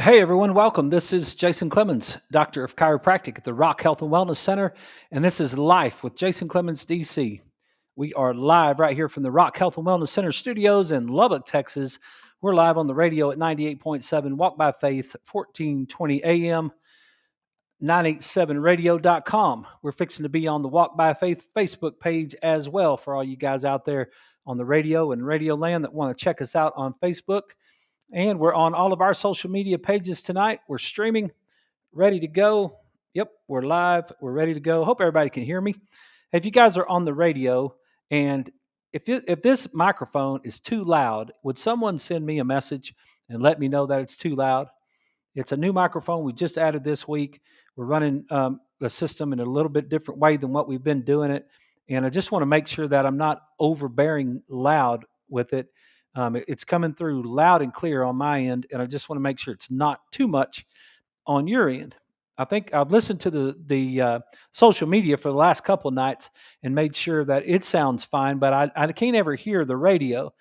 Hey everyone, welcome. This is Jason Clemens, Doctor of Chiropractic at the Rock Health and Wellness Center, and this is Life with Jason Clemens, DC. We are live right here from the Rock Health and Wellness Center studios in Lubbock, Texas. We're live on the radio at 98.7 Walk by Faith, 1420 AM, 987radio.com. We're fixing to be on the Walk by Faith Facebook page as well for all you guys out there on the radio and Radio Land that want to check us out on Facebook. And we're on all of our social media pages tonight. We're streaming, ready to go. Yep, we're live. We're ready to go. Hope everybody can hear me. If you guys are on the radio and if this microphone is too loud, would someone send me a message and let me know that it's too loud? It's a new microphone we just added this week. We're running the system in a little bit different way than what we've been doing it. And I just want to make sure that I'm not overbearing loud with it. It's coming through loud and clear on my end, and I just want to make sure it's not too much on your end. I think I've listened to the social media for the last couple of nights and made sure that it sounds fine, but I can't ever hear the radio.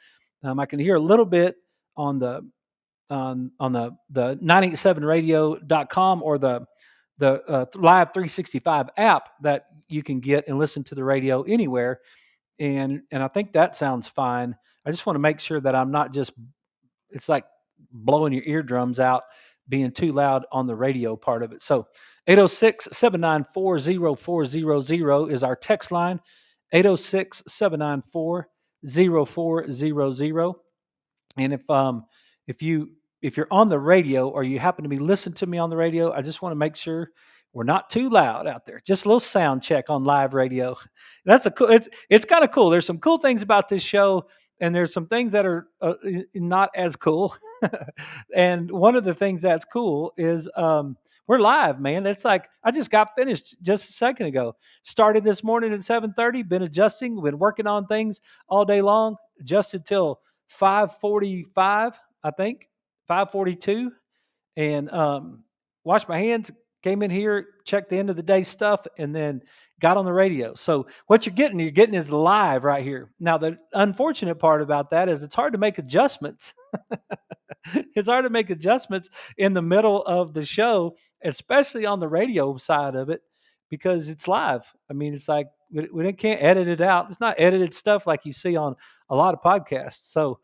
I can hear a little bit on the 987radio.com or the Live 365 app that you can get and listen to the radio anywhere. And I think that sounds fine. I just want to make sure that I'm not just, it's like blowing your eardrums out, being too loud on the radio part of it. So 806-794-0400 is our text line, 806-794-0400. And if you're on the radio or you happen to be listening to me on the radio, I just want to make sure we're not too loud out there. Just a little sound check on live radio. That's it's kind of cool. There's some cool things about this show, and there's some things that are not as cool. And one of the things that's cool is we're live, man. It's like I just got finished just a second ago. Started this morning at 7:30. Been adjusting. Been working on things all day long. Adjusted till 5:45, I think, 5:42, and washed my hands. Came in here, checked the end of the day stuff, and then got on the radio. So what you're getting is live right here. Now, the unfortunate part about that is it's hard to make adjustments. It's hard to make adjustments in the middle of the show, especially on the radio side of it, because it's live. I mean, it's like we can't edit it out. It's not edited stuff like you see on a lot of podcasts. So,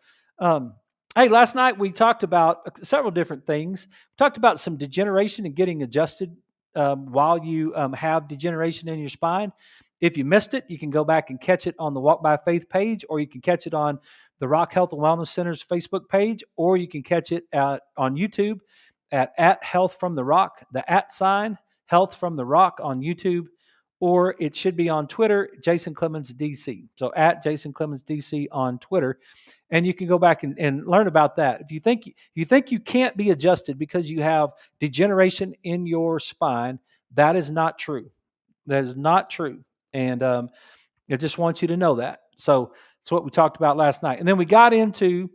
hey, last night we talked about several different things. We talked about some degeneration and getting adjusted while you have degeneration in your spine. If you missed it, you can go back and catch it on the Walk by Faith page, or you can catch it on the Rock Health and Wellness Center's Facebook page, or you can catch it on YouTube at Health from the Rock, the @ sign, Health from the Rock on YouTube, or it should be on Twitter, Jason Clemens DC. So at Jason Clemens DC on Twitter. And you can go back and learn about that. If you think you can't be adjusted because you have degeneration in your spine, that is not true. That is not true. And I just want you to know that. So that's what we talked about last night. And then we got into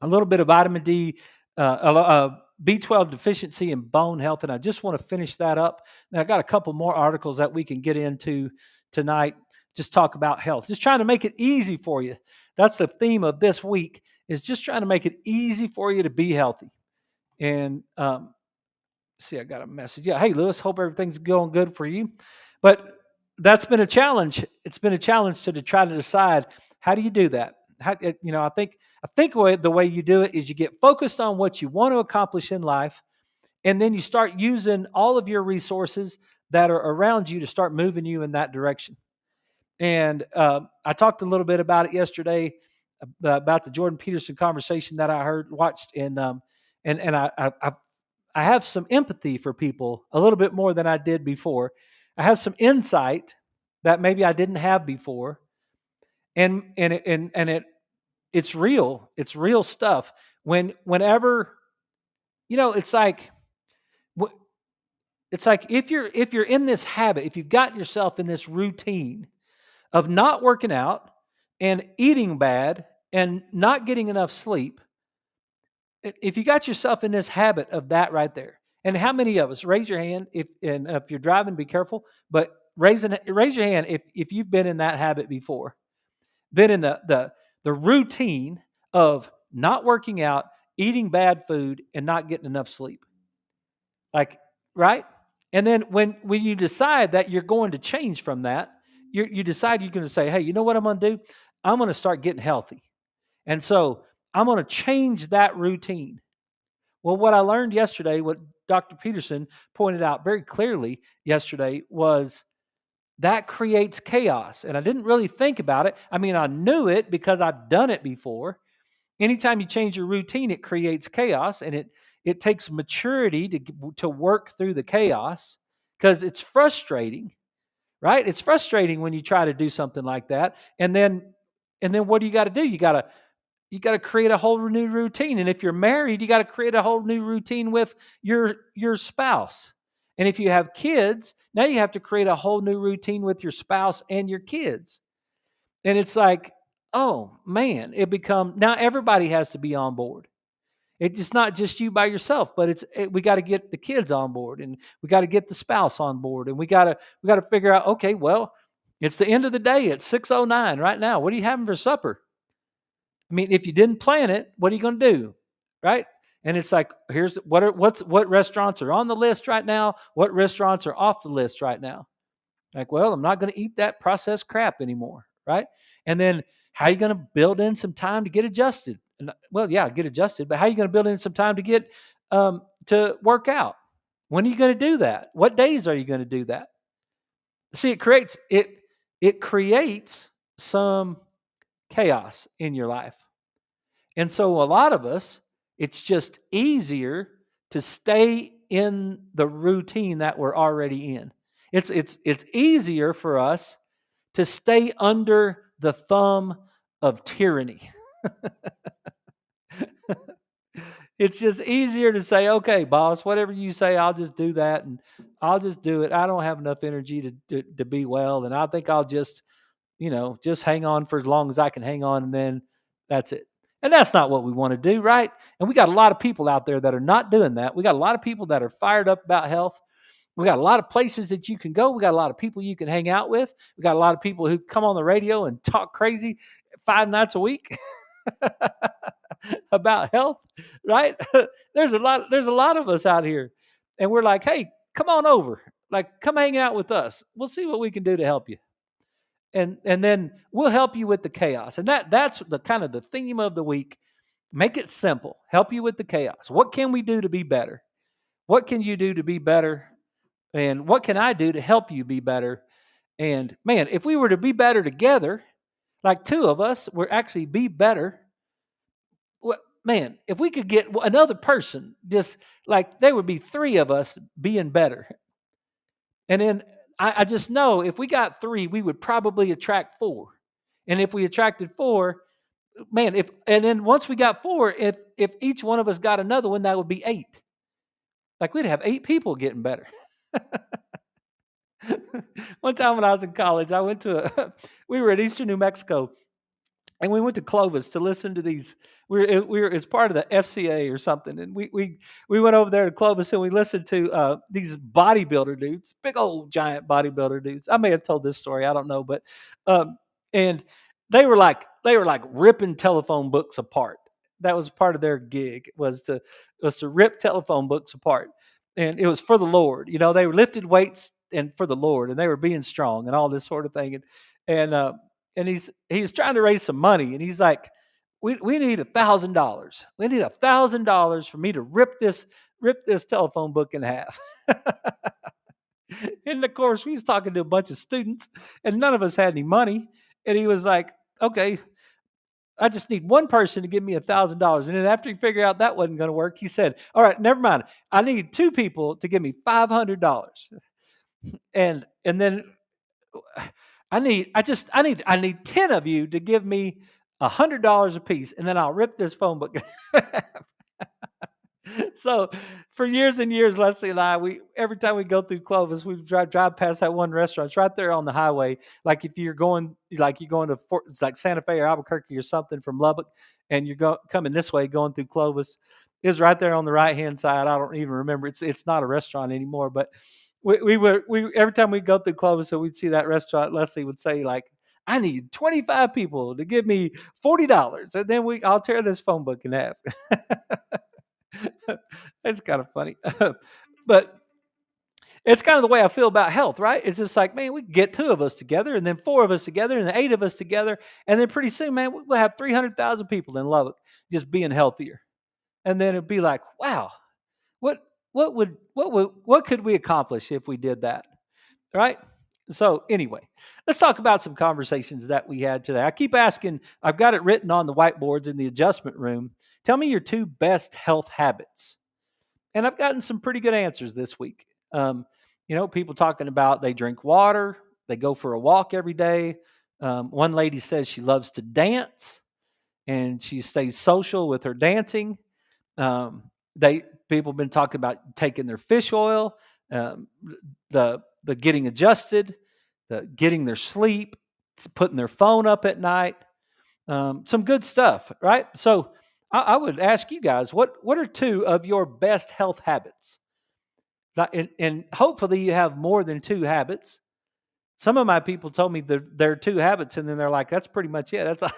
a little bit of vitamin D, B12 deficiency and bone health. And I just want to finish that up. And I got a couple more articles that we can get into tonight. Just talk about health. Just trying to make it easy for you. That's the theme of this week, is just trying to make it easy for you to be healthy. And see, I got a message. Yeah. Hey, Lewis, hope everything's going good for you. But that's been a challenge. It's been a challenge to try to decide, how do you do that? I think the way you do it is you get focused on what you want to accomplish in life, and then you start using all of your resources that are around you to start moving you in that direction. And I talked a little bit about it yesterday about the Jordan Peterson conversation that I watched, and I have some empathy for people a little bit more than I did before. I have some insight that maybe I didn't have before, and it's real. It's real stuff. Whenever it's like if you're in this habit, if you've gotten yourself in this routine of not working out and eating bad and not getting enough sleep, if you got yourself in this habit of that right there, and how many of us, raise your hand if you're driving, be careful, but raise your hand if you've been in that habit before, been in the routine of not working out, eating bad food and not getting enough sleep. Like, right? And then when you decide that you're going to change from that, you decide you're going to say, hey, you know what I'm going to do? I'm going to start getting healthy. And so I'm going to change that routine. Well, what I learned yesterday, what Dr. Peterson pointed out very clearly yesterday, was that creates chaos. And I didn't really think about it. I mean, I knew it because I've done it before. Anytime you change your routine, it creates chaos, and it takes maturity to work through the chaos, because it's frustrating, right? It's frustrating when you try to do something like that, and then what do you got to do? You got to create a whole new routine. And if you're married, you got to create a whole new routine with your spouse. And if you have kids, now you have to create a whole new routine with your spouse and your kids. And it's like, oh man, now everybody has to be on board. It's not just you by yourself, but we got to get the kids on board, and we got to get the spouse on board, and we got to figure out, okay, well, it's the end of the day at 6:09 right now. What are you having for supper? I mean, if you didn't plan it, what are you going to do? Right? And it's like, what restaurants are on the list right now? What restaurants are off the list right now? Like, well, I'm not going to eat that processed crap anymore, right? And then how are you going to build in some time to get adjusted? And, well, yeah, get adjusted, but how are you going to build in some time to get to work out? When are you going to do that? What days are you going to do that? See, it creates some chaos in your life. And so a lot of us, it's just easier to stay in the routine that we're already in. It's easier for us to stay under the thumb of tyranny. It's just easier to say, okay, boss, whatever you say, I'll just do that, and I'll just do it. I don't have enough energy to be well, and I think I'll just hang on for as long as I can hang on, and then that's it. And that's not what we want to do, right? And we got a lot of people out there that are not doing that. We got a lot of people that are fired up about health. We got a lot of places that you can go. We got a lot of people you can hang out with. We got a lot of people who come on the radio and talk crazy 5 nights a week about health, right? There's a lot of us out here, and we're like, hey, come on over. Like, come hang out with us. We'll see what we can do to help you. And then we'll help you with the chaos. And that's the kind of the theme of the week. Make it simple. Help you with the chaos. What can we do to be better? What can you do to be better? And what can I do to help you be better? And man, if we were to be better together, like two of us, we're actually be better. Well, man, if we could get another person, just like there would be three of us being better. And then I just know if we got three, we would probably attract four. And if we attracted four, man, and then once we got four, if each one of us got another one, that would be eight. Like we'd have eight people getting better. One time when I was in college, we were in eastern New Mexico, and we went to Clovis to listen to these. We were as part of the FCA or something, and we went over there to Clovis and we listened to these bodybuilder dudes, big old giant bodybuilder dudes. I may have told this story, I don't know, but and they were like ripping telephone books apart. That was part of their gig was to rip telephone books apart, and it was for the Lord. They were lifted weights and for the Lord, and they were being strong and all this sort of thing, and he's trying to raise some money, and he's like, we need $1,000. We need $1,000 for me to rip this telephone book in half. And of course, we was talking to a bunch of students, and none of us had any money. And he was like, okay, I just need one person to give me $1,000. And then after he figured out that wasn't going to work, he said, all right, never mind. I need two people to give me $500. And then I need 10 of you to give me $100 a piece, and then I'll rip this phone book. So for years and years, Leslie and I, every time we go through Clovis, we drive past that one restaurant. It's right there on the highway. Like if you're going to it's like Santa Fe or Albuquerque or something from Lubbock, and you're coming this way, going through Clovis, it's right there on the right hand side. I don't even remember. It's not a restaurant anymore, but we every time we go through Clovis, so we'd see that restaurant. Leslie would say like, I need 25 people to give me $40, and then I'll tear this phone book in half. It's kind of funny. But it's kind of the way I feel about health, right? It's just like, man, we can get two of us together, and then four of us together, and then eight of us together, and then pretty soon, man, we'll have 300,000 people in love it, just being healthier. And then it'd be like, wow, what what could we accomplish if we did that, right? So anyway, let's talk about some conversations that we had today. I keep asking, I've got it written on the whiteboards in the adjustment room. Tell me your two best health habits. And I've gotten some pretty good answers this week. People talking about they drink water, they go for a walk every day. One lady says she loves to dance and she stays social with her dancing. Um, they People have been talking about taking their fish oil, um, the getting adjusted, the getting their sleep, putting their phone up at night. Some good stuff, right? So I would ask you guys, what are two of your best health habits? And hopefully you have more than two habits. Some of my people told me there are two habits, and then they're like, "That's pretty much it. That's all,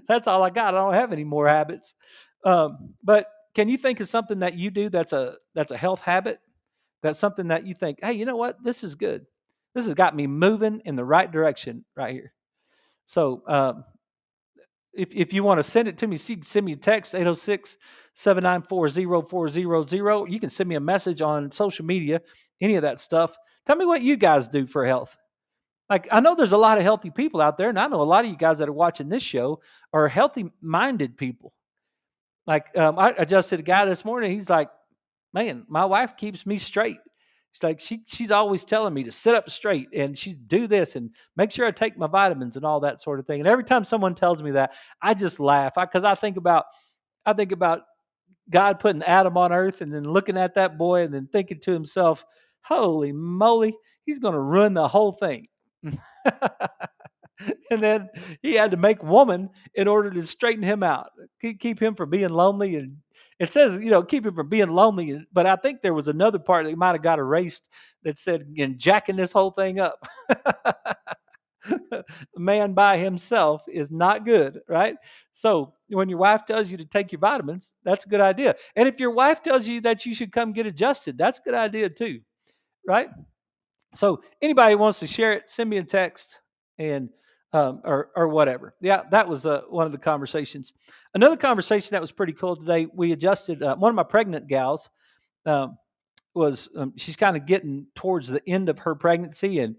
that's all I got. I don't have any more habits." But can you think of something that you do that's a health habit? That's something that you think, "Hey, you know what? This is good. This has got me moving in the right direction right here." So if you want to send it to me, send me a text 806-794-0400. You can send me a message on social media, any of that stuff. Tell me what you guys do for health. Like, I know there's a lot of healthy people out there, and I know a lot of you guys that are watching this show are healthy minded people. Like, I adjusted a guy this morning. He's like, man, my wife keeps me straight. She's like, she's always telling me to sit up straight and she do this and make sure I take my vitamins and all that sort of thing. And every time someone tells me that, I just laugh because I think about God putting Adam on earth and then looking at that boy and then thinking to himself, holy moly, he's going to ruin the whole thing. And then he had to make woman in order to straighten him out, keep him from being lonely. And it says, keep him from being lonely. But I think there was another part that might have got erased that said, and jacking this whole thing up. A man by himself is not good, right? So when your wife tells you to take your vitamins, that's a good idea. And if your wife tells you that you should come get adjusted, that's a good idea too, right? So anybody wants to share it, send me a text and or whatever. Yeah, that was one of the conversations. Another conversation that was pretty cool today. We adjusted one of my pregnant gals. Um, was she's kind of getting towards the end of her pregnancy and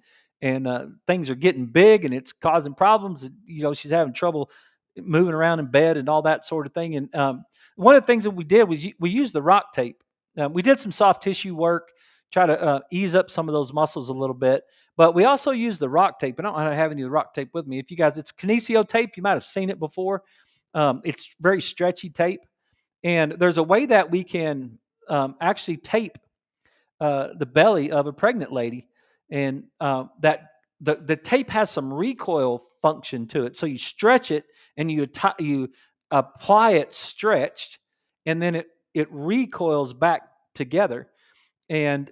things are getting big and it's causing problems. She's having trouble moving around in bed and all that sort of thing. And one of the things that we did was we used the rock tape. We did some soft tissue work, try to ease up some of those muscles a little bit. But we also used the rock tape. I don't have any of the rock tape with me. If you guys, it's Kinesio tape. You might have seen it before. It's very stretchy tape. And there's a way that we can actually tape the belly of a pregnant lady, and that the tape has some recoil function to it. So you stretch it and you apply it stretched, and then it recoils back together, and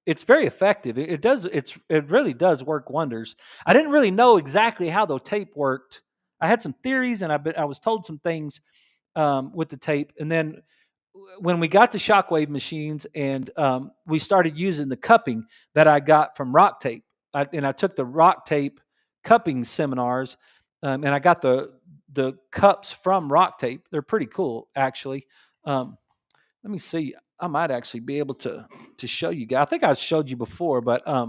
it's very effective. It really does work wonders. I didn't really know exactly how the tape worked. I had some theories, and I was told some things with the tape, and then when we got the shockwave machines and we started using the cupping that I got from rock tape, and I took the rock tape cupping seminars, and I got the cups from rock tape. They're pretty cool, actually. Let me see. I might actually be able to show you guys. I think I showed you before, but let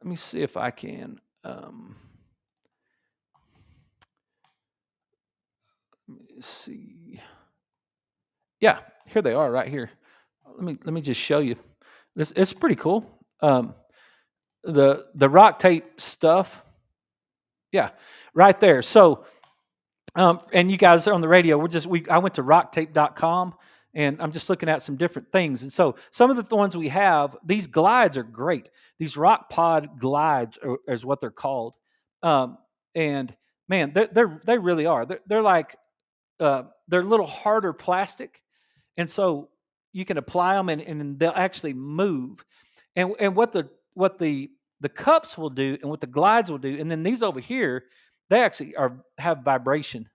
me see if I can. Let me see. Yeah, here they are, right here. Let me just show you. It's pretty cool. The rock tape stuff. Yeah, right there. So, and you guys are on the radio. I went to rocktape.com and I'm just looking at some different things. And so some of the ones we have, these glides are great. These rock pod glides is what they're called. And man, they really are. They're like they're a little harder plastic, and so you can apply them and they'll actually move. And what the cups will do and what the glides will do, and then these over here, they actually have vibration.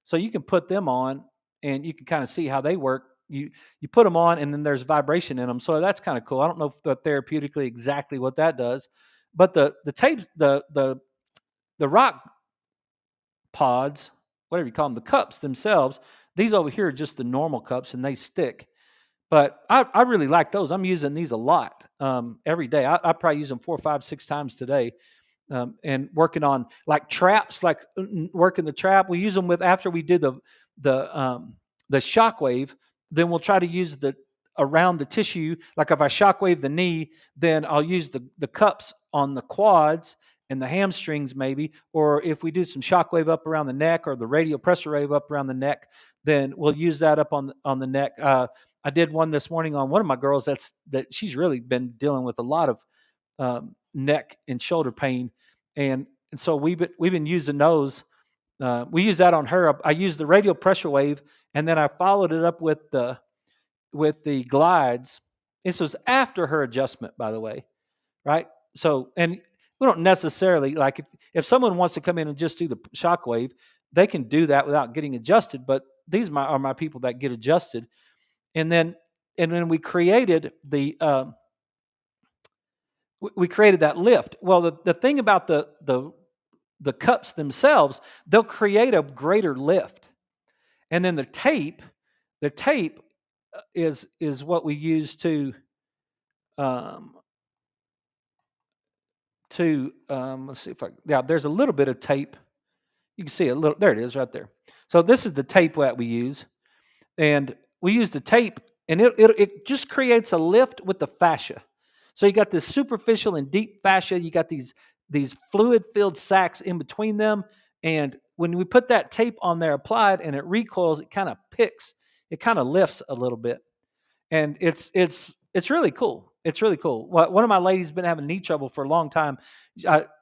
So you can put them on and you can kind of see how they work. You put them on and then there's vibration in them. So that's kind of cool. I don't know if therapeutically exactly what that does, but the tape the rock pods, whatever you call them, the cups themselves, these over here are just the normal cups and they stick. But I really like those. I'm using these a lot every day. I probably use them 4, 5, 6 times today, and working on like traps, like working the trap. We use them with after we do the the shockwave. Then we'll try to use the around the tissue. Like if I shockwave the knee, then I'll use the cups on the quads and the hamstrings maybe. Or if we do some shockwave up around the neck or the radial pressure wave up around the neck, then we'll use that up on the neck. I did one this morning on one of my girls. That she's really been dealing with a lot of neck and shoulder pain, and so we've been using those. We use that on her. I used the radial pressure wave, and then I followed it up with the glides. This was after her adjustment, by the way, right? So, and we don't necessarily like if someone wants to come in and just do the shock wave, they can do that without getting adjusted. But these are my people that get adjusted, and then we created we created that lift. Well, the thing about the cups themselves, they'll create a greater lift. And then the tape is what we use um, to let's see if there's a little bit of tape. You can see a little, there it is right there. So this is the tape that we use, and we use the tape, and it just creates a lift with the fascia. So you got this superficial and deep fascia. You got these fluid filled sacs in between them, and when we put that tape on there applied and it recoils, it kind of picks, it kind of lifts a little bit, and it's really cool. It's really cool. One of my ladies been having knee trouble for a long time.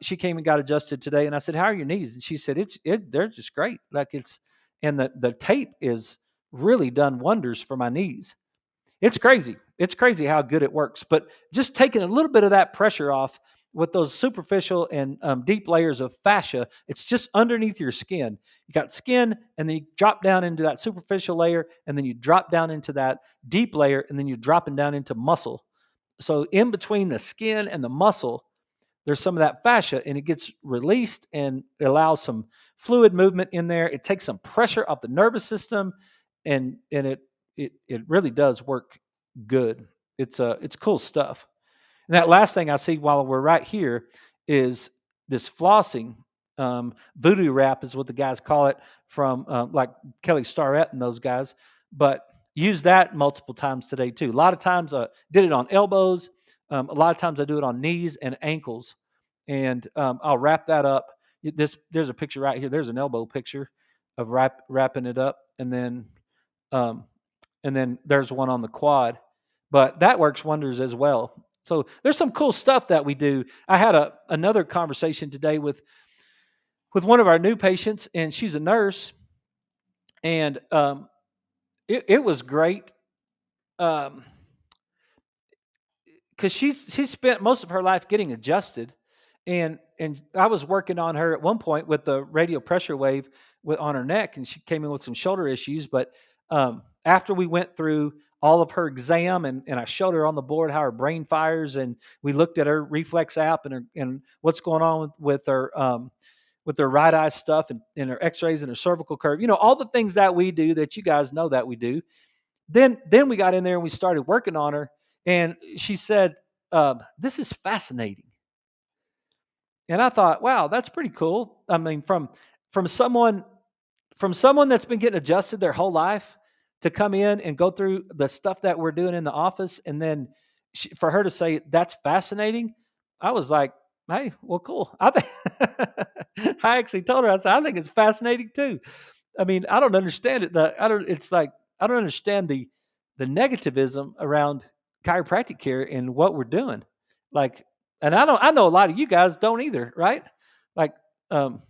She came and got adjusted today, and I said, "How are your knees?" And she said, they're just great. Like and the tape is really done wonders for my knees. It's crazy. It's crazy how good it works. But just taking a little bit of that pressure off with those superficial and deep layers of fascia, it's just underneath your skin. You got skin, and then you drop down into that superficial layer, and then you drop down into that deep layer, and then you're dropping down into muscle. So in between the skin and the muscle, there's some of that fascia, and it gets released and it allows some fluid movement in there. It takes some pressure off the nervous system, and it really does work good. It's cool stuff. And that last thing I see while we're right here is this flossing. Voodoo wrap is what the guys call it, from like Kelly Starrett and those guys. But use that multiple times today too. A lot of times I did it on elbows. A lot of times I do it on knees and ankles, and I'll wrap that up. There's a picture right here. There's an elbow picture of wrapping it up, um, and then there's one on the quad. But that works wonders as well. So there's some cool stuff that we do. I had another conversation today with one of our new patients, and she's a nurse, and it was great. Um, because she spent most of her life getting adjusted, and I was working on her at one point with the radial pressure wave on her neck, and she came in with some shoulder issues. But after we went through all of her exam, and I showed her on the board how her brain fires, and we looked at her reflex app and what's going on with her right eye stuff, and her X-rays and her cervical curve, all the things that we do that you guys know that we do. Then we got in there and we started working on her, and she said, "This is fascinating." And I thought, "Wow, that's pretty cool." I mean, from someone that's been getting adjusted their whole life to come in and go through the stuff that we're doing in the office, and then for her to say that's fascinating, I was like, "Hey, well, cool." I actually told her, I said, "I think it's fascinating too." I mean, I don't understand it. It's like I don't understand the negativism around chiropractic care and what we're doing. Like, and I know a lot of you guys don't either, right? Like, some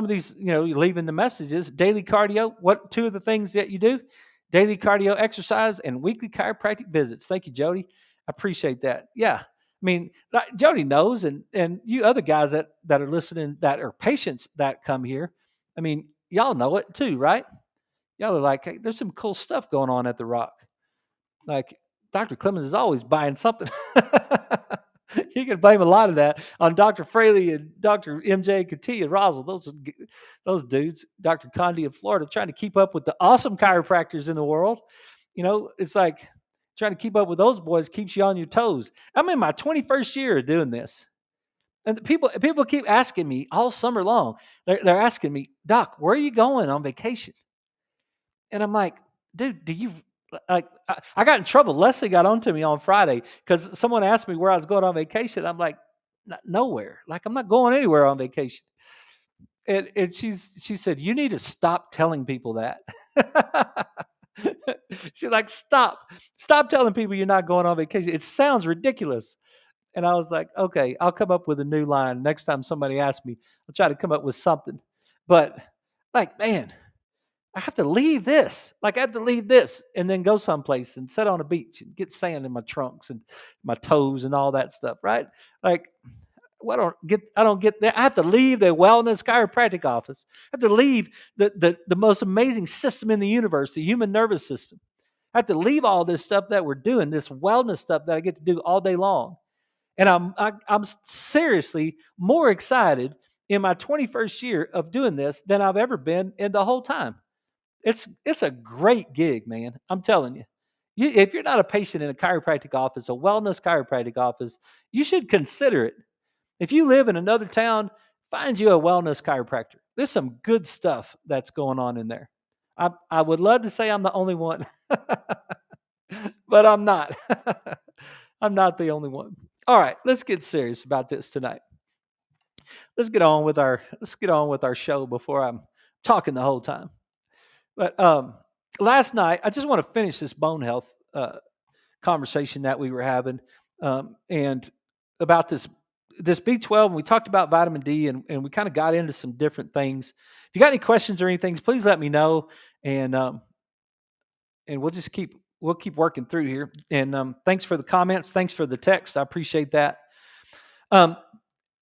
of these, you're leaving the messages, daily cardio. What two of the things that you do? Daily cardio exercise and weekly chiropractic visits. Thank you, Jody. I appreciate that. Yeah. I mean, Jody knows, and you other guys that are listening, that are patients that come here. I mean, y'all know it too, right? Y'all are like, hey, there's some cool stuff going on at the Rock. Like Dr. Clemens is always buying something. You can blame a lot of that on Dr. Fraley and Dr. MJ Katia and Roswell. Those dudes, Dr. Condi in Florida, trying to keep up with the awesome chiropractors in the world. It's like trying to keep up with those boys keeps you on your toes. I'm in my 21st year of doing this. And people keep asking me all summer long. They're asking me, Doc, where are you going on vacation? And I'm like, dude, do you like? I got in trouble. Leslie got on to me on Friday because someone asked me where I was going on vacation. I'm like, nowhere. Like I'm not going anywhere on vacation. And she said, you need to stop telling people that. She's like, stop telling people you're not going on vacation. It sounds ridiculous. And I was like, okay, I'll come up with a new line next time somebody asks me. I'll try to come up with something. But like, man, I have to leave this. Like I have to leave this and then go someplace and sit on a beach and get sand in my trunks and my toes and all that stuff, right? Like I don't get that. I have to leave the wellness chiropractic office. I have to leave the most amazing system in the universe, the human nervous system. I have to leave all this stuff that we're doing, this wellness stuff that I get to do all day long. And I'm seriously more excited in my 21st year of doing this than I've ever been in the whole time. It's a great gig, man. I'm telling you. If you're not a patient in a chiropractic office, a wellness chiropractic office, you should consider it. If you live in another town, find you a wellness chiropractor. There's some good stuff that's going on in there. I would love to say I'm the only one, but I'm not. I'm not the only one. All right, let's get serious about this tonight. Let's get on with our show before I'm talking the whole time. But last night, I just want to finish this bone health conversation that we were having, and about this B12. And we talked about vitamin D, and we kind of got into some different things. If you got any questions or anything, please let me know, and we'll keep working through here. And thanks for the comments. Thanks for the text. I appreciate that. Um,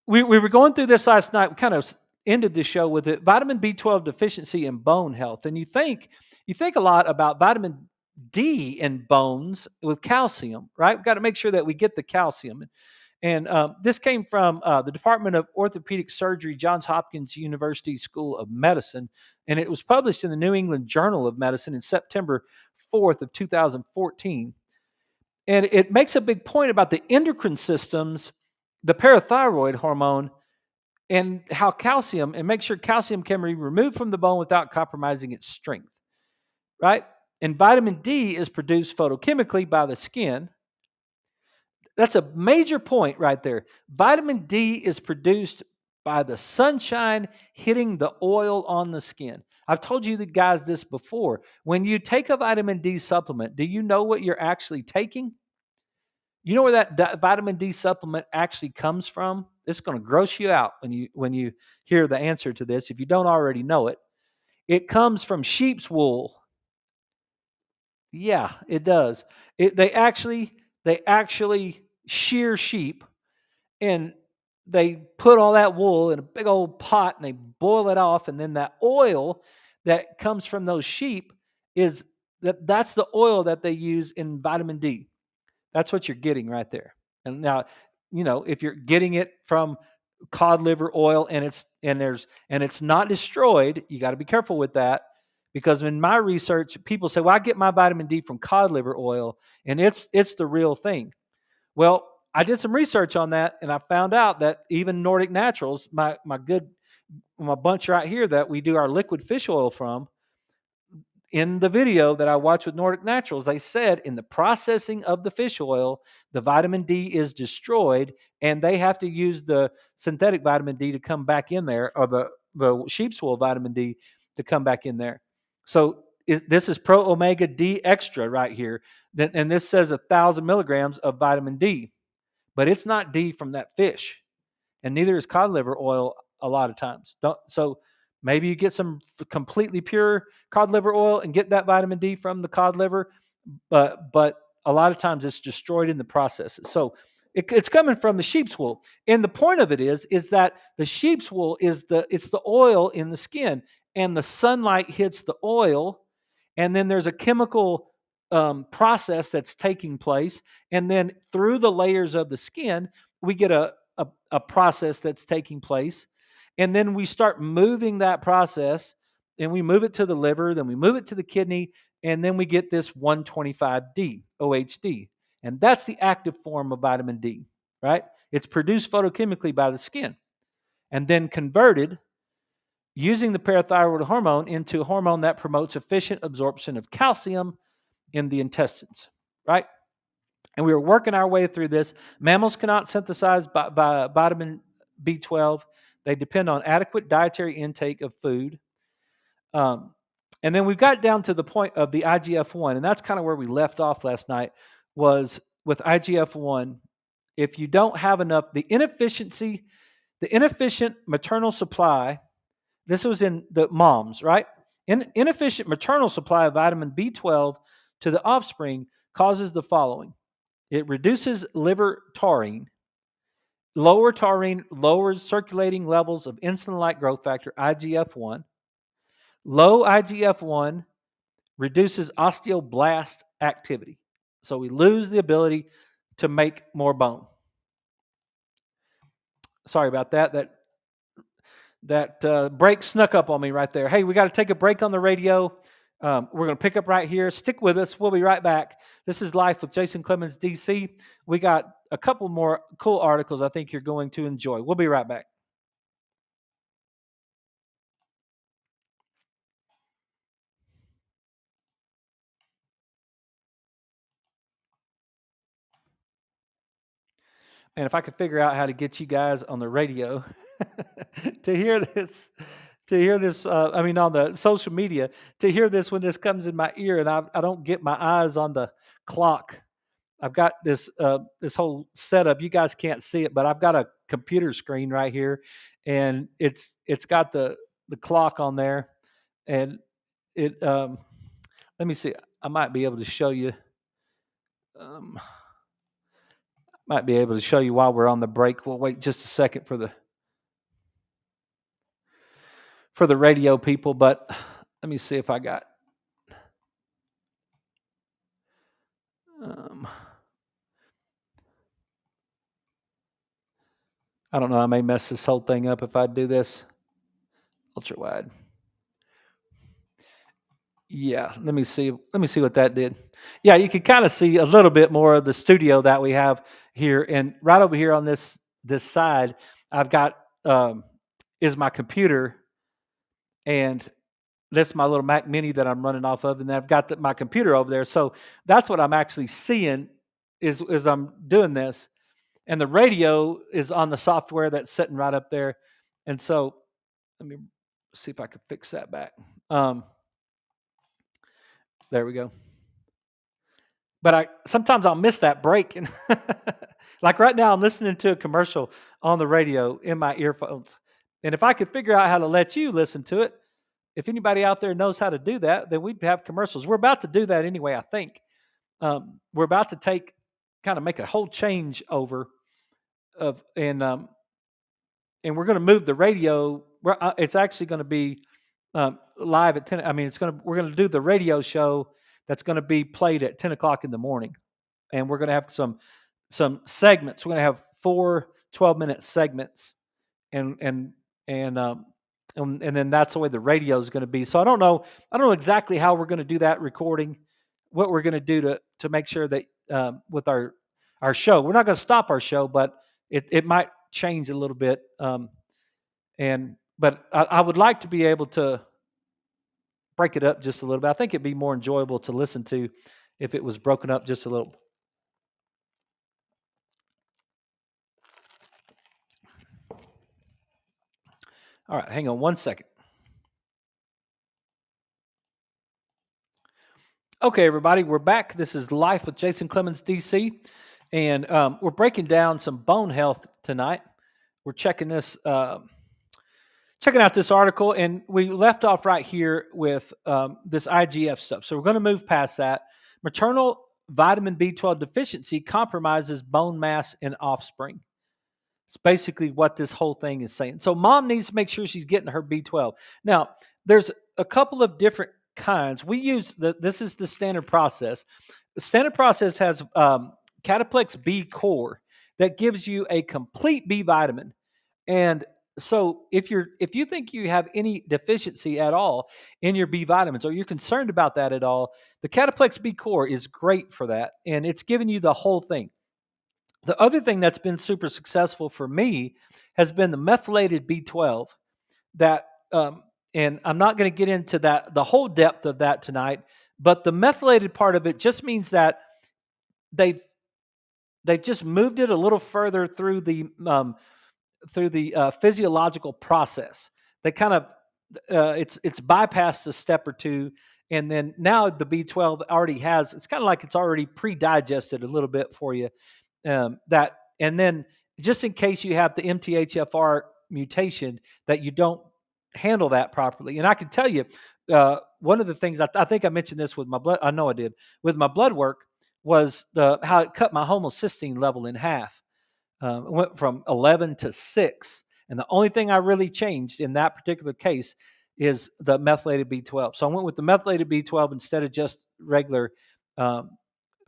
we were going through this last night. We kind of ended the show with it. Vitamin B12 deficiency and bone health. And you think a lot about vitamin D in bones with calcium, right? We've got to make sure that we get the calcium. And this came from the Department of Orthopedic Surgery, Johns Hopkins University School of Medicine, and it was published in the New England Journal of Medicine in September 4th of 2014. And it makes a big point about the endocrine systems, the parathyroid hormone, and how calcium, and make sure calcium can be removed from the bone without compromising its strength, right? And vitamin D is produced photochemically by the skin. That's a major point right there. Vitamin D is produced by the sunshine hitting the oil on the skin. I've told you guys this before. When you take a vitamin D supplement, do you know what you're actually taking? You know where that vitamin D supplement actually comes from? It's going to gross you out when you hear the answer to this. If you don't already know it, it comes from sheep's wool. Yeah, it does. They actually shear sheep, and they put all that wool in a big old pot and they boil it off, and then that oil that comes from those sheep is that's the oil that they use in vitamin D. That's what you're getting right there. And now, if you're getting it from cod liver oil and it's not destroyed, you got to be careful with that, because in my research, people say, "Well, I get my vitamin D from cod liver oil, and it's the real thing." Well, I did some research on that, and I found out that even Nordic Naturals, my bunch right here that we do our liquid fish oil from, in the video that I watched with Nordic Naturals, they said in the processing of the fish oil, the vitamin D is destroyed, and they have to use the synthetic vitamin D to come back in there, or the sheep's wool vitamin D to come back in there. So this is Pro Omega D Extra right here, and this says 1,000 milligrams of vitamin D, but it's not D from that fish, and neither is cod liver oil a lot of times. So maybe you get some completely pure cod liver oil and get that vitamin D from the cod liver, but a lot of times it's destroyed in the processes. So it's coming from the sheep's wool. And the point of it is that the sheep's wool it's the oil in the skin, and the sunlight hits the oil, and then there's a chemical process that's taking place, and then through the layers of the skin, we get a process that's taking place, and then we start moving that process, and we move it to the liver, then we move it to the kidney, and then we get this 125D, OHD. And that's the active form of vitamin D, right? It's produced photochemically by the skin and then converted using the parathyroid hormone into a hormone that promotes efficient absorption of calcium in the intestines, right? And we were working our way through this. Mammals cannot synthesize by vitamin B12. They depend on adequate dietary intake of food. And then we got down to the point of the IGF-1, and that's kind of where we left off last night, was with IGF-1. If you don't have enough, the inefficient maternal supply, this was in the moms, right? Inefficient maternal supply of vitamin B12 to the offspring causes the following. It reduces liver taurine. Lower taurine lowers circulating levels of insulin-like growth factor, IGF-1. Low IGF-1 reduces osteoblast activity. So we lose the ability to make more bone. Sorry about that. That break snuck up on me right there. Hey, we got to take a break on the radio. We're going to pick up right here. Stick with us. We'll be right back. This is Life with Jason Clemens, DC. We got a couple more cool articles I think you're going to enjoy. We'll be right back. And if I could figure out how to get you guys on the radio to hear this, on the social media, to hear this when this comes in my ear and I don't get my eyes on the clock. I've got this this whole setup. You guys can't see it, but I've got a computer screen right here, and it's got the clock on there, and it. Let me see. I might be able to show you. Might be able to show you while we're on the break. We'll wait just a second for the radio people, but let me see if I got. I don't know. I may mess this whole thing up if I do this. Ultra wide. Yeah, let me see what that did. Yeah, you can kind of see a little bit more of the studio that we have here, and right over here on this side, I've got is my computer, and that's my little Mac Mini that I'm running off of, and then I've got my computer over there. So that's what I'm actually seeing is I'm doing this, and the radio is on the software that's sitting right up there, and so let me see if I can fix that back. There we go. But sometimes I'll miss that break, and like right now, I'm listening to a commercial on the radio in my earphones. And if I could figure out how to let you listen to it, if anybody out there knows how to do that, then we'd have commercials. We're about to do that anyway, I think. We're about to make a whole change over and we're going to move the radio. It's actually going to be live at 10. We're going to do the radio show that's going to be played at 10 o'clock in the morning. And we're going to have some segments. We're going to have 4 12-minute segments. And then that's the way the radio is going to be. So I don't know exactly how we're going to do that recording, what we're going to do to make sure that with our show, we're not going to stop our show, but it might change a little bit. But I would like to be able to break it up just a little bit. I think it'd be more enjoyable to listen to if it was broken up just a little. All right, hang on one second. Okay, everybody, we're back. This is Life with Jason Clemens, DC, and we're breaking down some bone health tonight. We're checking out this article, and we left off right here with this IGF stuff. So we're going to move past that. Maternal vitamin B12 deficiency compromises bone mass in offspring. It's basically what this whole thing is saying. So mom needs to make sure she's getting her B12. Now, there's a couple of different kinds. We use this is the standard process. The standard process has Cataplex B core that gives you a complete B vitamin. And so if you think you have any deficiency at all in your B vitamins or you're concerned about that at all, the Cataplex B core is great for that, and it's giving you the whole thing. The other thing that's been super successful for me has been the methylated B12 that and I'm not going to get into that the whole depth of that tonight, but the methylated part of it just means that they've they've just moved it a little further through the physiological process. They kind of it's bypassed a step or two, and then now the B12 already has. It's kind of like it's already pre-digested a little bit for you. That and then just in case you have the MTHFR mutation that you don't handle that properly. And I can tell you, one of the things I think I mentioned this with my blood. I know I did with my blood work was the how it cut my homocysteine level in half. It went from 11 to 6. And the only thing I really changed in that particular case is the methylated B12. So I went with the methylated B12 instead of just regular um,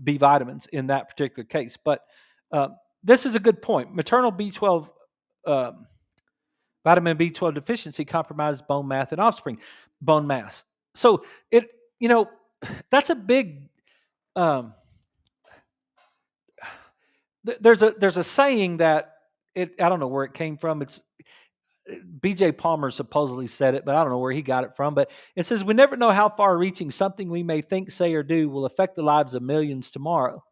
B vitamins in that particular case. But uh, this is a good point. Maternal B12, um, vitamin B12 deficiency compromises bone mass and offspring bone mass. So it, you know, that's a big. Um, there's a saying that I don't know where it came from. It's BJ Palmer supposedly said it, but I don't know where he got it from. But it says, we never know how far reaching something we may think, say, or do will affect the lives of millions tomorrow.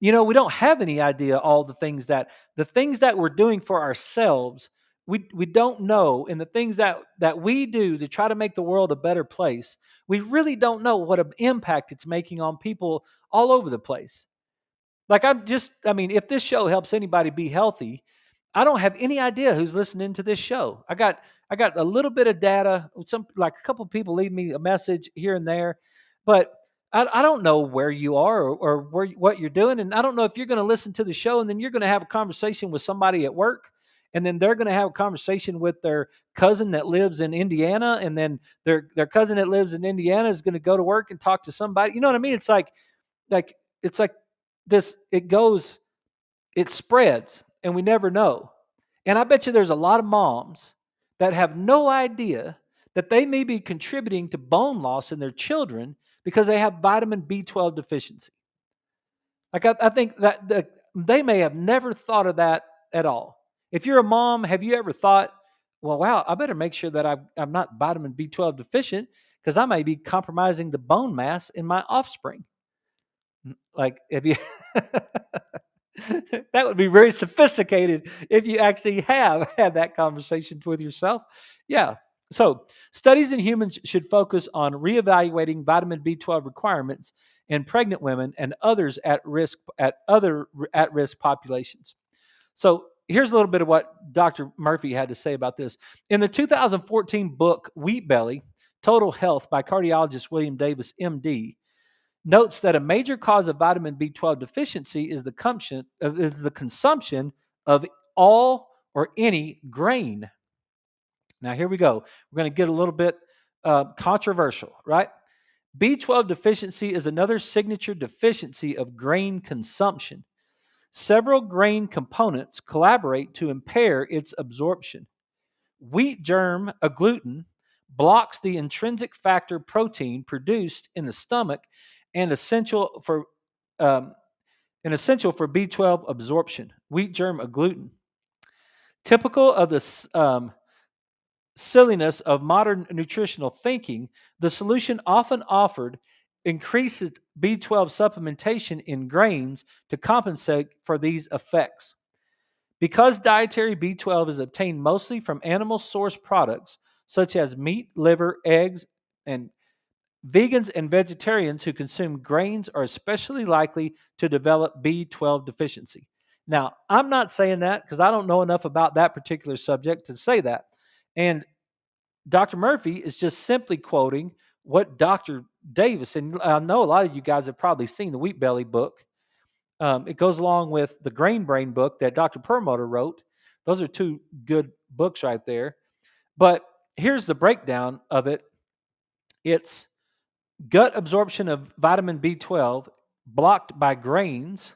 You know, we don't have any idea all the things that we're doing for ourselves, we don't know. And the things that we do to try to make the world a better place, we really don't know what an impact it's making on people all over the place. Like I mean, if this show helps anybody be healthy, I don't have any idea who's listening to this show. I got a little bit of data. Some like a couple of people leave me a message here and there, but I don't know where you are or what you're doing, and I don't know if you're going to listen to the show and then you're going to have a conversation with somebody at work, and then they're going to have a conversation with their cousin that lives in Indiana, and then their cousin that lives in Indiana is going to go to work and talk to somebody. You know what I mean? Like it's like this. It spreads, and we never know. And I bet you there's a lot of moms that have no idea that they may be contributing to bone loss in their children because they have vitamin B12 deficiency. Like I think that they may have never thought of that at all. If you're a mom, have you ever thought, well, wow, I better make sure that I'm not vitamin B12 deficient because I may be compromising the bone mass in my offspring? Like, have you? That would be very sophisticated if you actually have had that conversation with yourself. Yeah. So, studies in humans should focus on reevaluating vitamin B12 requirements in pregnant women and others at other at risk populations. So, here's a little bit of what Dr. Murphy had to say about this. In the 2014 book Wheat Belly: Total Health by cardiologist William Davis, MD, notes that a major cause of vitamin B12 deficiency is the consumption of all or any grain. Now, here we go. We're going to get a little bit controversial, right? B12 deficiency is another signature deficiency of grain consumption. Several grain components collaborate to impair its absorption. Wheat germ agglutinin blocks the intrinsic factor protein produced in the stomach and um, essential for B12 absorption. Wheat germ agglutinin, typical of the silliness of modern nutritional thinking, the solution often offered increases B12 supplementation in grains to compensate for these effects. Because dietary B12 is obtained mostly from animal source products such as meat, liver, eggs, and vegans and vegetarians who consume grains are especially likely to develop B12 deficiency. Now, I'm not saying that because I don't know enough about that particular subject to say that. And Dr. Murphy is just simply quoting what Dr. Davis, and I know a lot of you guys have probably seen the Wheat Belly book. It goes along with the Grain Brain book that Dr. Perlmutter wrote. Those are two good books right there. But here's the breakdown of it. It's gut absorption of vitamin B12 blocked by grains,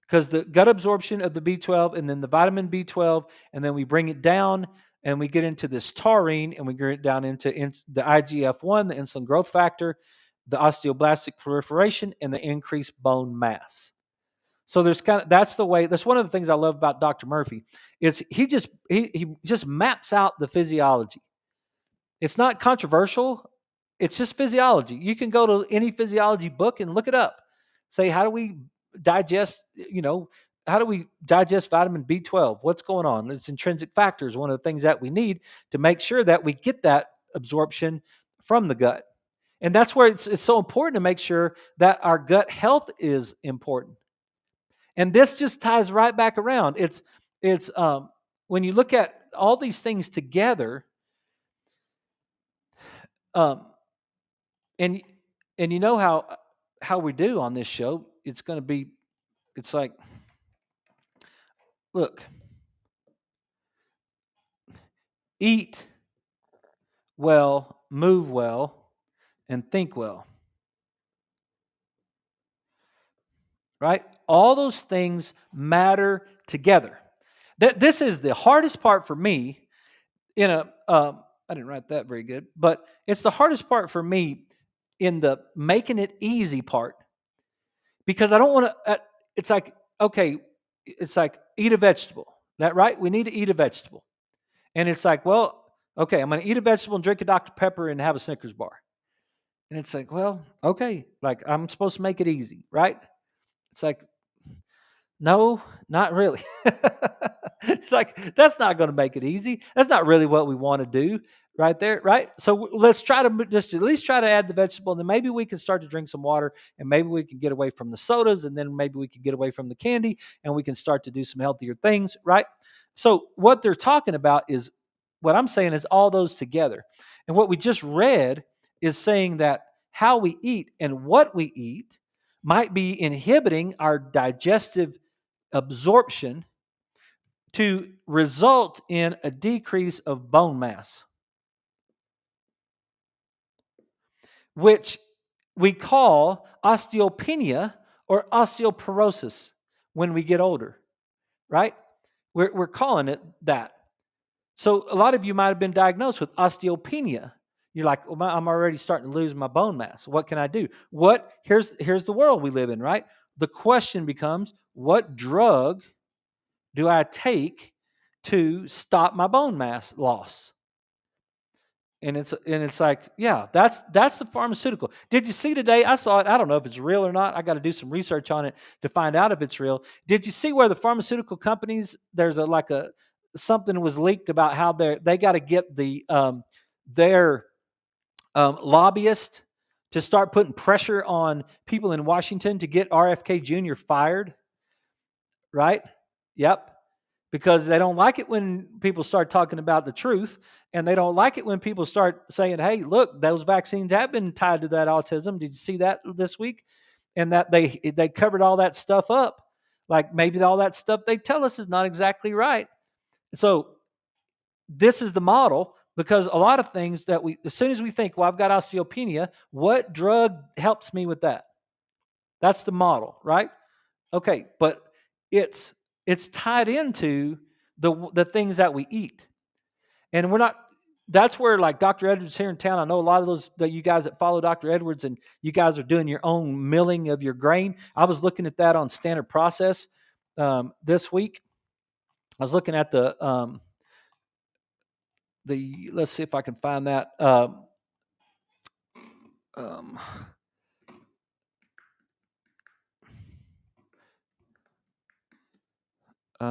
because the gut absorption of the B12 and then the vitamin B12, and then we bring it down and we get into this taurine and we get it down into the IGF-1, the insulin growth factor, the osteoblastic proliferation, and the increased bone mass. So that's the way. That's one of the things I love about Dr. Murphy is he just maps out the physiology. It's not controversial. It's just physiology. You can go to any physiology book and look it up. Say, how do we digest, how do we digest vitamin B12? What's going on? It's intrinsic factors, one of the things that we need to make sure that we get that absorption from the gut. And that's where it's so important to make sure that our gut health is important. And this just ties right back around. It's when you look at all these things together, um, and you know how we do on this show. It's like, look, eat well, move well, and think well. Right? All those things matter together. This is the hardest part for me. I didn't write that very good, but it's the hardest part for me in the making it easy part, because I don't want to. It's like, okay, it's like eat a vegetable. That right? We need to eat a vegetable, and it's like, well, okay, I'm going to eat a vegetable and drink a Dr. Pepper and have a Snickers bar, and it's like, well, okay, like I'm supposed to make it easy, right? It's like, no, not really. It's like, that's not going to make it easy. That's not really what we want to do right there, right? So let's try to just at least try to add the vegetable, and then maybe we can start to drink some water, and maybe we can get away from the sodas, and then maybe we can get away from the candy, and we can start to do some healthier things, right? So what they're talking about is, what I'm saying is all those together. And what we just read is saying that how we eat and what we eat might be inhibiting our digestive absorption to result in a decrease of bone mass, which we call osteopenia or osteoporosis when we get older, right? We're calling it that. So a lot of you might have been diagnosed with osteopenia. You're like, well, I'm already starting to lose my bone mass. What can I do? Here's the world we live in, right? The question becomes, what drug do I take to stop my bone mass loss? And it's like, yeah, that's the pharmaceutical. Did you see today? I saw it. I don't know if it's real or not. I got to do some research on it to find out if it's real. Did you see where the pharmaceutical companies, there's something was leaked about how they got to get their lobbyist to start putting pressure on people in Washington to get RFK Jr. fired, right? Yep. Because they don't like it when people start talking about the truth, and they don't like it when people start saying, hey, look, those vaccines have been tied to that autism. Did you see that this week? And that they covered all that stuff up. Like, maybe all that stuff they tell us is not exactly right. So this is the model, because a lot of things that as soon as we think, well, I've got osteopenia, what drug helps me with that? That's the model, right? Okay, but it's tied into the things that we eat. And we're not, that's where, like, Dr. Edwards here in town, I know a lot of those that you guys that follow Dr. Edwards, and you guys are doing your own milling of your grain. I was looking at that on Standard Process this week. I was looking at let's see if I can find that. Um, um, I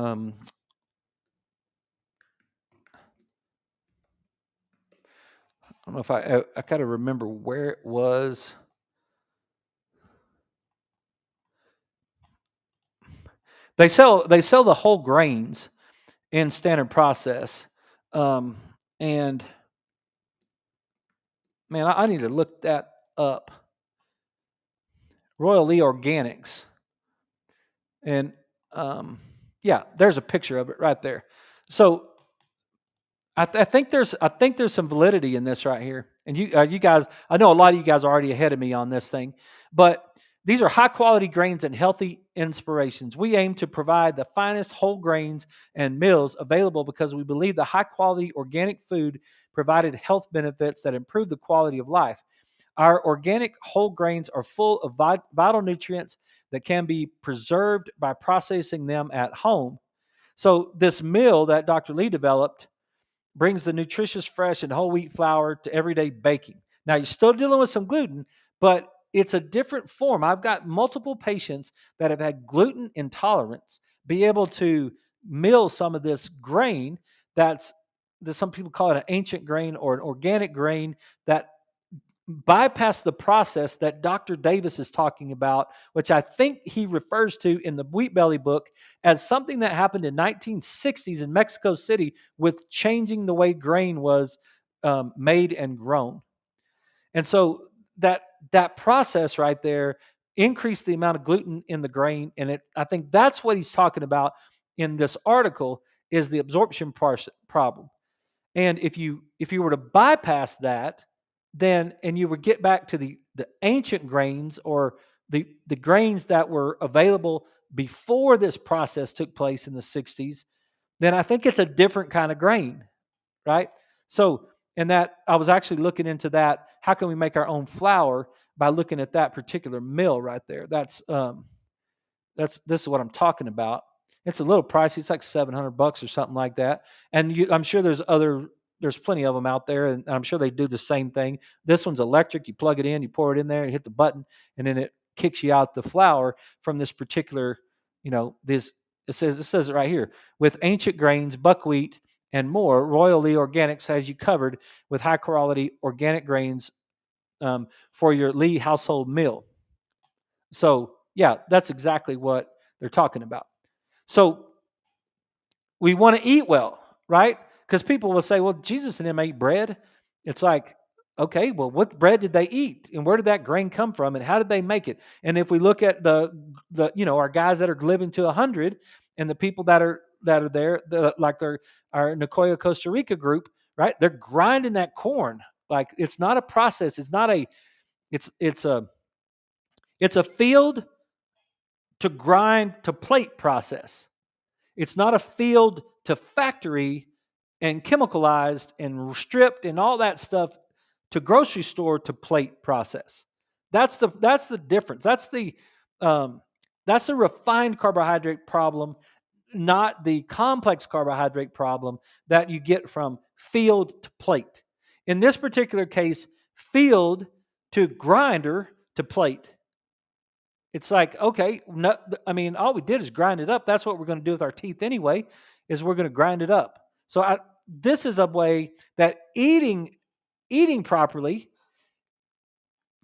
don't know if I kind of remember where it was. They sell the whole grains in Standard Process, and Man, I need to look that up. Royal Lee Organics. And yeah, there's a picture of it right there. So I think there's some validity in this right here. And you guys, I know a lot of you guys are already ahead of me on this thing, but these are high quality grains and healthy inspirations. We aim to provide the finest whole grains and meals available because we believe the high quality organic food provided health benefits that improve the quality of life. Our organic whole grains are full of vital nutrients that can be preserved by processing them at home. So this meal that Dr. Lee developed brings the nutritious, fresh, and whole wheat flour to everyday baking. Now, you're still dealing with some gluten, but it's a different form. I've got multiple patients that have had gluten intolerance be able to mill some of this grain that some people call it an ancient grain or an organic grain that bypass the process that Dr. Davis is talking about, which I think he refers to in the Wheat Belly book as something that happened in 1960s in Mexico City with changing the way grain was made and grown. And so that process right there increased the amount of gluten in the grain, and I think that's what he's talking about in this article is the absorption problem. And if you were to bypass that, then and you would get back to the ancient grains or the grains that were available before this process took place in the 60s, then I think it's a different kind of grain, right? So, and that I was actually looking into that. How can we make our own flour by looking at that particular mill right there? This is what I'm talking about. It's a little pricey. It's like $700 or something like that. And I'm sure there's plenty of them out there, and I'm sure they do the same thing. This one's electric. You plug it in, you pour it in there, you hit the button, and then it kicks you out the flour from this particular, this it says it right here. With ancient grains, buckwheat, and more, Royal Lee Organics has you covered with high quality organic grains for your Lee household meal. So, yeah, that's exactly what they're talking about. So, we want to eat well, right? Because people will say, well, Jesus and them ate bread. It's like, okay, well, what bread did they eat? And where did that grain come from? And how did they make it? And if we look at the our guys that are living to 100 and the people that are there, like our Nicoya, Costa Rica group, right? They're grinding that corn. Like it's not a process. It's not a, it's a field to grind to plate process. It's not a field to factory and chemicalized and stripped and all that stuff to grocery store to plate process. That's the difference. That's the refined carbohydrate problem, not the complex carbohydrate problem that you get from field to plate. In this particular case, field to grinder to plate. It's like, okay, no, I mean, all we did is grind it up. That's what we're going to do with our teeth anyway, is we're going to grind it up. So this is a way that eating properly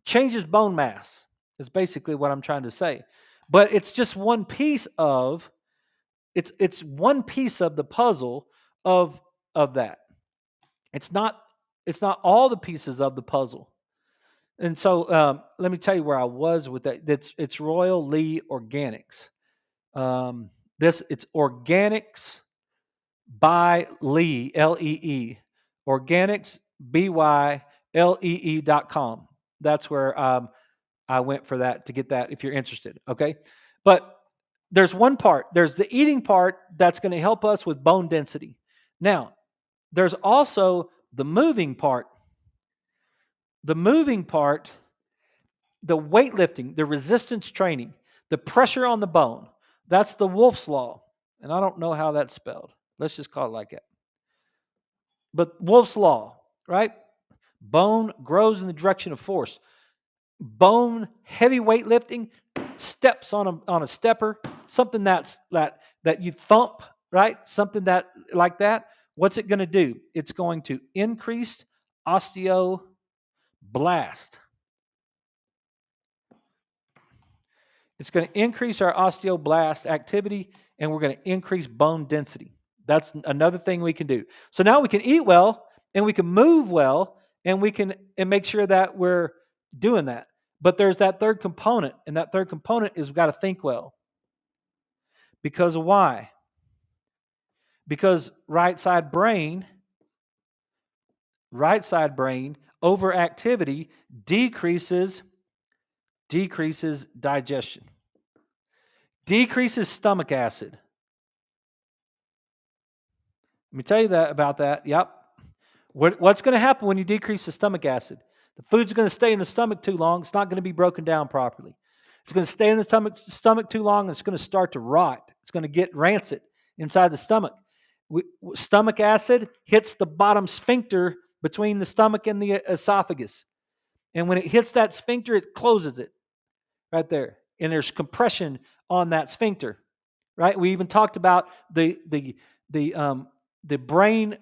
changes bone mass, is basically what I'm trying to say. But it's just one piece of it's one piece of the puzzle of that. It's not all the pieces of the puzzle. And so let me tell you where I was with that. It's Royal Lee Organics. It's Organics by Lee, Lee, Organics, BYLEE.com. That's where I went for that to get that if you're interested. Okay. But there's one part, there's the eating part that's going to help us with bone density. Now, there's also the moving part. The moving part, the weightlifting, the resistance training, the pressure on the bone. That's the Wolff's Law. And I don't know how that's spelled. Let's just call it like that. But Wolff's Law, right? Bone grows in the direction of force. Bone heavy weightlifting steps on a stepper, something that you thump, right? Something that like that. What's it going to do? It's going to increase osteoblast. It's going to increase our osteoblast activity, and we're going to increase bone density. That's another thing we can do. So now we can eat well, and we can move well, and we can and make sure that we're doing that. But there's that third component, and that third component is we've got to think well. Because of why? Because right side brain overactivity decreases digestion, decreases stomach acid. Let me tell you that about that. Yep. What's going to happen when you decrease the stomach acid? The food's going to stay in the stomach too long. It's not going to be broken down properly. It's going to stay in the stomach too long, and it's going to start to rot. It's going to get rancid inside the stomach. Stomach acid hits the bottom sphincter between the stomach and the esophagus. And when it hits that sphincter, it closes it right there. And there's compression on that sphincter, right? We even talked about the brain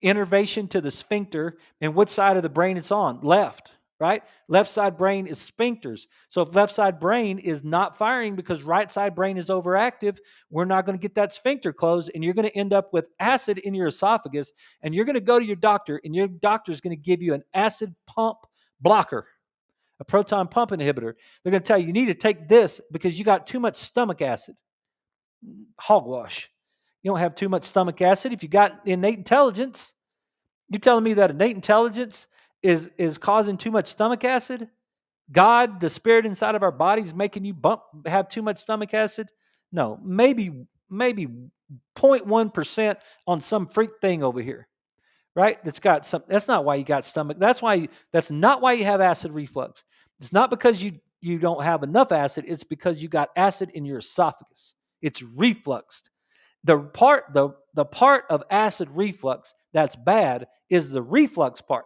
innervation to the sphincter and which side of the brain it's on. Left, right? Left side brain is sphincters. So if left side brain is not firing because right side brain is overactive, we're not going to get that sphincter closed, and you're going to end up with acid in your esophagus, and you're going to go to your doctor, and your doctor is going to give you an acid pump blocker, a proton pump inhibitor. They're going to tell you need to take this because you got too much stomach acid. Hogwash. You don't have too much stomach acid if you got innate intelligence. You're telling me that innate intelligence is causing too much stomach acid? God, the spirit inside of our bodies, making you have too much stomach acid? No, maybe 0.1% on some freak thing over here, right? That's not why you got stomach. That's not why you have acid reflux. It's not because you don't have enough acid. It's because you got acid in your esophagus. It's refluxed. The part of acid reflux that's bad is the reflux part.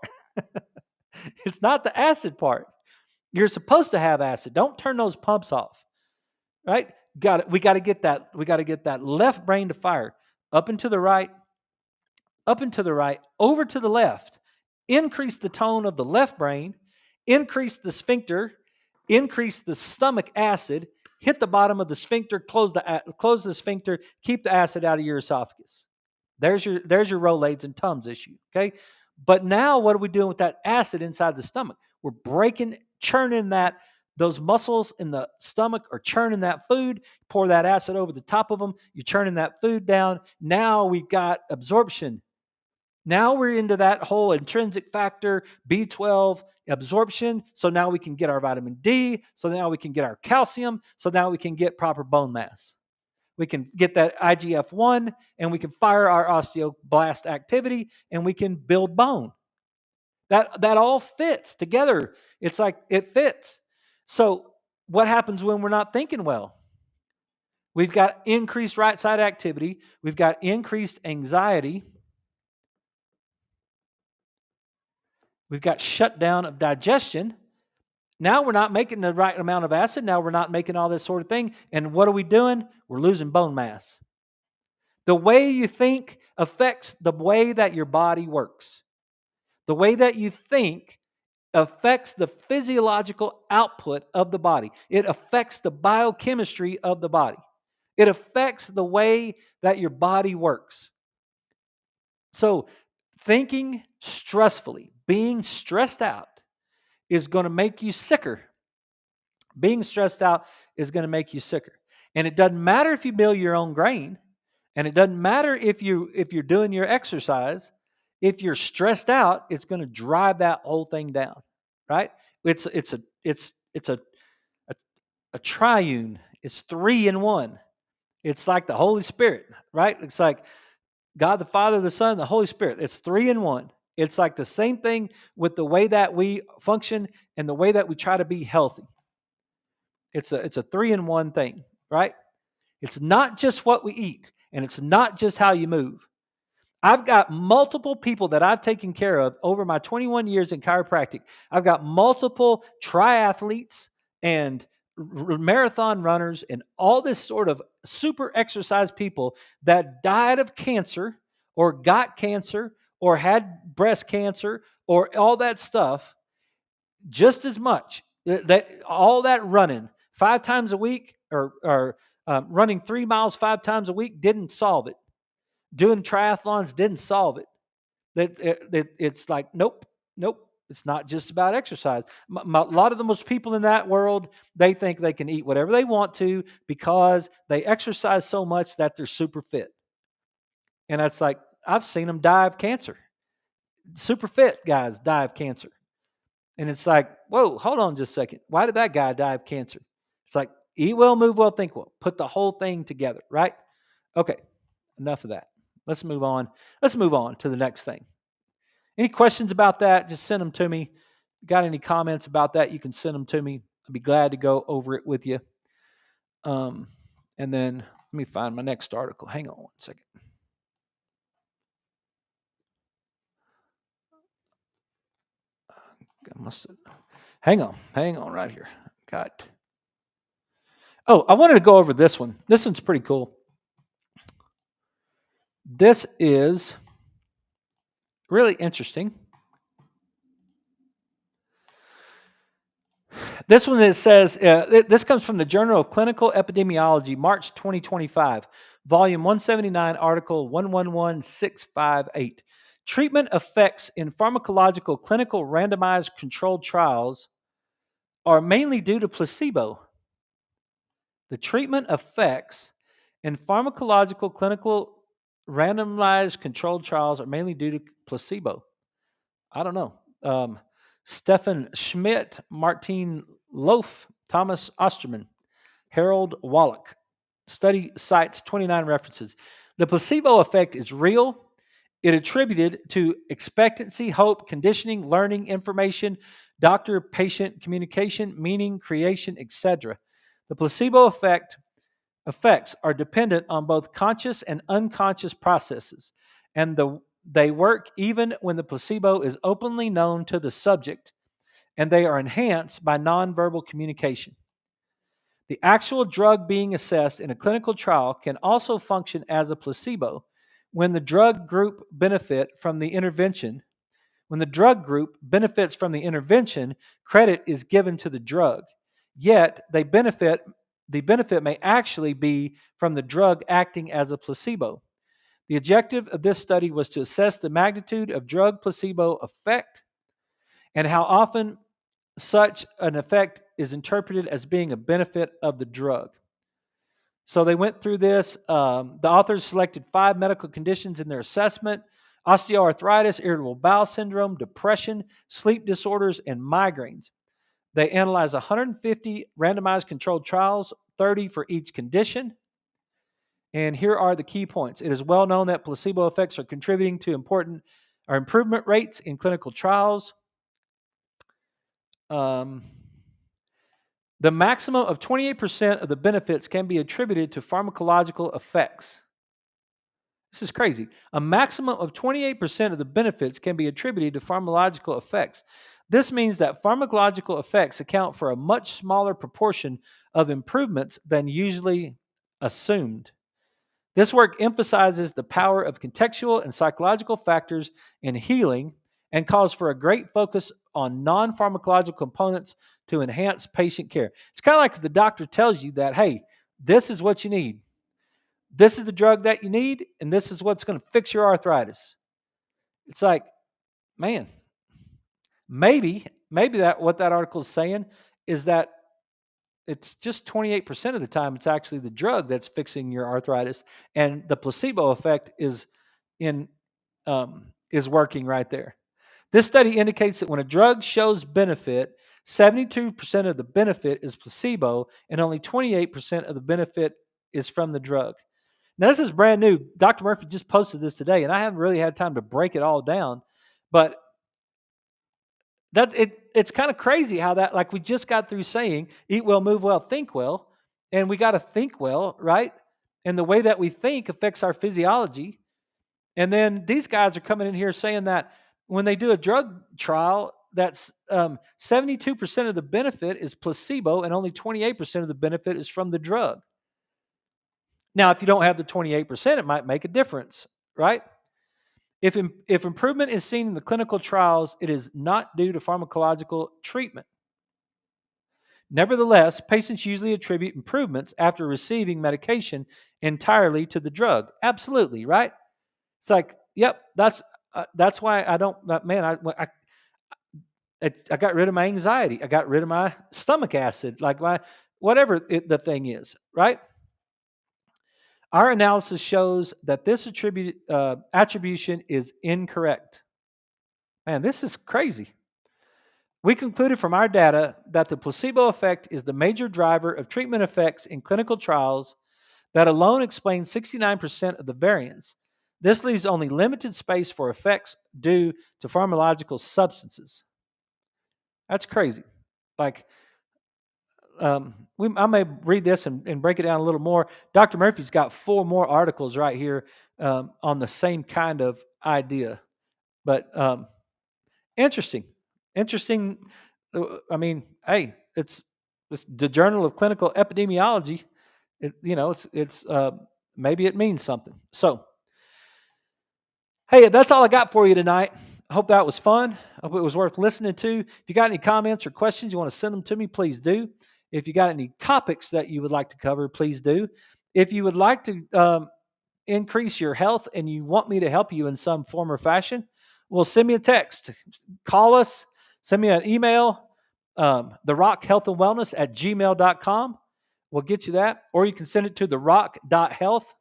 It's not the acid part. You're supposed to have acid. Don't turn those pumps off. Right? We got to get that left brain to fire up and to the right, over to the left. Increase the tone of the left brain, increase the sphincter, increase the stomach acid, hit the bottom of the sphincter, close the sphincter, keep the acid out of your esophagus. There's your Rolaids and Tums issue, okay? But now what are we doing with that acid inside the stomach? We're churning those muscles in the stomach are churning that food, pour that acid over the top of them, you're churning that food down. Now we've got absorption. Now we're into that whole intrinsic factor, B12 absorption. So now we can get our vitamin D. So now we can get our calcium. So now we can get proper bone mass. We can get that IGF-1, and we can fire our osteoblast activity, and we can build bone. That all fits together. It's like it fits. So what happens when we're not thinking well? We've got increased right side activity. We've got increased anxiety. We've got shutdown of digestion. Now we're not making the right amount of acid. Now we're not making all this sort of thing. And what are we doing? We're losing bone mass. The way you think affects the way that your body works. The way that you think affects the physiological output of the body. It affects the biochemistry of the body. It affects the way that your body works. So thinking stressfully, being stressed out is going to make you sicker. Being stressed out is going to make you sicker. And it doesn't matter if you mill your own grain, and it doesn't matter if you're doing your exercise. If you're stressed out, it's going to drive that whole thing down, right? It's a triune. It's 3 in 1. It's like the Holy Spirit, right? It's like God the Father, the Son, the Holy Spirit. It's 3 in 1. It's like the same thing with the way that we function and the way that we try to be healthy. It's a 3 in 1 thing, right? It's not just what we eat, and it's not just how you move. I've got multiple people that I've taken care of over my 21 years in chiropractic. I've got multiple triathletes and marathon runners and all this sort of super exercise people that died of cancer or got cancer or had breast cancer or all that stuff just as much. All that running 5 times a week or running 3 miles 5 times a week didn't solve it. Doing triathlons didn't solve it. It's like, nope. It's not just about exercise. A lot of the most people in that world, they think they can eat whatever they want to because they exercise so much that they're super fit. And that's like, I've seen them die of cancer. Super fit guys die of cancer. And it's like, whoa, hold on just a second. Why did that guy die of cancer? It's like, eat well, move well, think well. Put the whole thing together, right? Okay, enough of that. Let's move on. Let's move on to the next thing. Any questions about that? Just send them to me. Got any comments about that? You can send them to me. I'd be glad to go over it with you. And then let me find my next article. Hang on one second. I must have, hang on right here. Got. Oh, I wanted to go over this one. This one's pretty cool. This is really interesting. This one, it says, this comes from the Journal of Clinical Epidemiology, March 2025, volume 179, article 111658. Treatment effects in pharmacological clinical randomized controlled trials are mainly due to placebo. The treatment effects in pharmacological clinical randomized controlled trials are mainly due to placebo. I don't know. Stefan Schmidt, Martin Loaf, Thomas Osterman, Harold Wallach. Study cites 29 references. The placebo effect is real. It attributed to expectancy, hope, conditioning, learning, information, doctor-patient communication, meaning, creation, etc. The placebo effects are dependent on both conscious and unconscious processes, and they work even when the placebo is openly known to the subject, and they are enhanced by nonverbal communication. The actual drug being assessed in a clinical trial can also function as a placebo when the drug group benefit from the intervention. When the drug group benefits from the intervention, credit is given to the drug. Yet the benefit may actually be from the drug acting as a placebo. The objective of this study was to assess the magnitude of drug placebo effect and how often such an effect is interpreted as being a benefit of the drug. So they went through this. The authors selected 5 medical conditions in their assessment: osteoarthritis, irritable bowel syndrome, depression, sleep disorders, and migraines. They analyzed 150 randomized controlled trials, 30 for each condition. And here are the key points. It is well known that placebo effects are contributing to improvement rates in clinical trials. The maximum of 28% of the benefits can be attributed to pharmacological effects. This is crazy. A maximum of 28% of the benefits can be attributed to pharmacological effects. This means that pharmacological effects account for a much smaller proportion of improvements than usually assumed. This work emphasizes the power of contextual and psychological factors in healing and calls for a great focus on non-pharmacological components to enhance patient care. It's kind of like if the doctor tells you that, hey, this is what you need. This is the drug that you need, and this is what's going to fix your arthritis. It's like, man, maybe that what that article is saying is that it's just 28% of the time it's actually the drug that's fixing your arthritis, and the placebo effect is working right there. This study indicates that when a drug shows benefit, 72% of the benefit is placebo, and only 28% of the benefit is from the drug. Now, this is brand new. Dr. Murphy just posted this today, and I haven't really had time to break it all down, but it's kind of crazy how that, like we just got through saying, eat well, move well, think well, and we got to think well, right? And the way that we think affects our physiology. And then these guys are coming in here saying that when they do a drug trial, that's 72% of the benefit is placebo and only 28% of the benefit is from the drug. Now, if you don't have the 28%, it might make a difference, right? If improvement is seen in the clinical trials, it is not due to pharmacological treatment. Nevertheless, patients usually attribute improvements after receiving medication entirely to the drug. Absolutely, right? It's like, yep, that's why I don't, man, I got rid of my anxiety. I got rid of my stomach acid, like my whatever the thing is, right? Our analysis shows that this attribution is incorrect. Man, this is crazy. We concluded from our data that the placebo effect is the major driver of treatment effects in clinical trials that alone explains 69% of the variance. This leaves only limited space for effects due to pharmacological substances. That's crazy. Like, I may read this and break it down a little more. Dr. Murphy's got 4 more articles right here on the same kind of idea. But interesting, interesting. I mean, hey, it's the Journal of Clinical Epidemiology. It's maybe it means something. So, hey, that's all I got for you tonight. I hope that was fun. I hope it was worth listening to. If you got any comments or questions, you want to send them to me, please do. If you got any topics that you would like to cover, please do. If you would like to increase your health and you want me to help you in some form or fashion, well, send me a text, call us, send me an email, the rock health and wellness at gmail.com. We'll get you that. Or you can send it to the rock.health.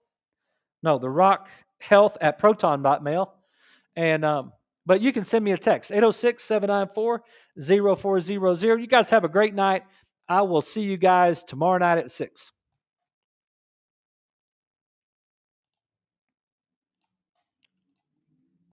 No, the rock health at proton.mail. And, but you can send me a text, 806-794-0400. You guys have a great night. I will see you guys tomorrow night at 6.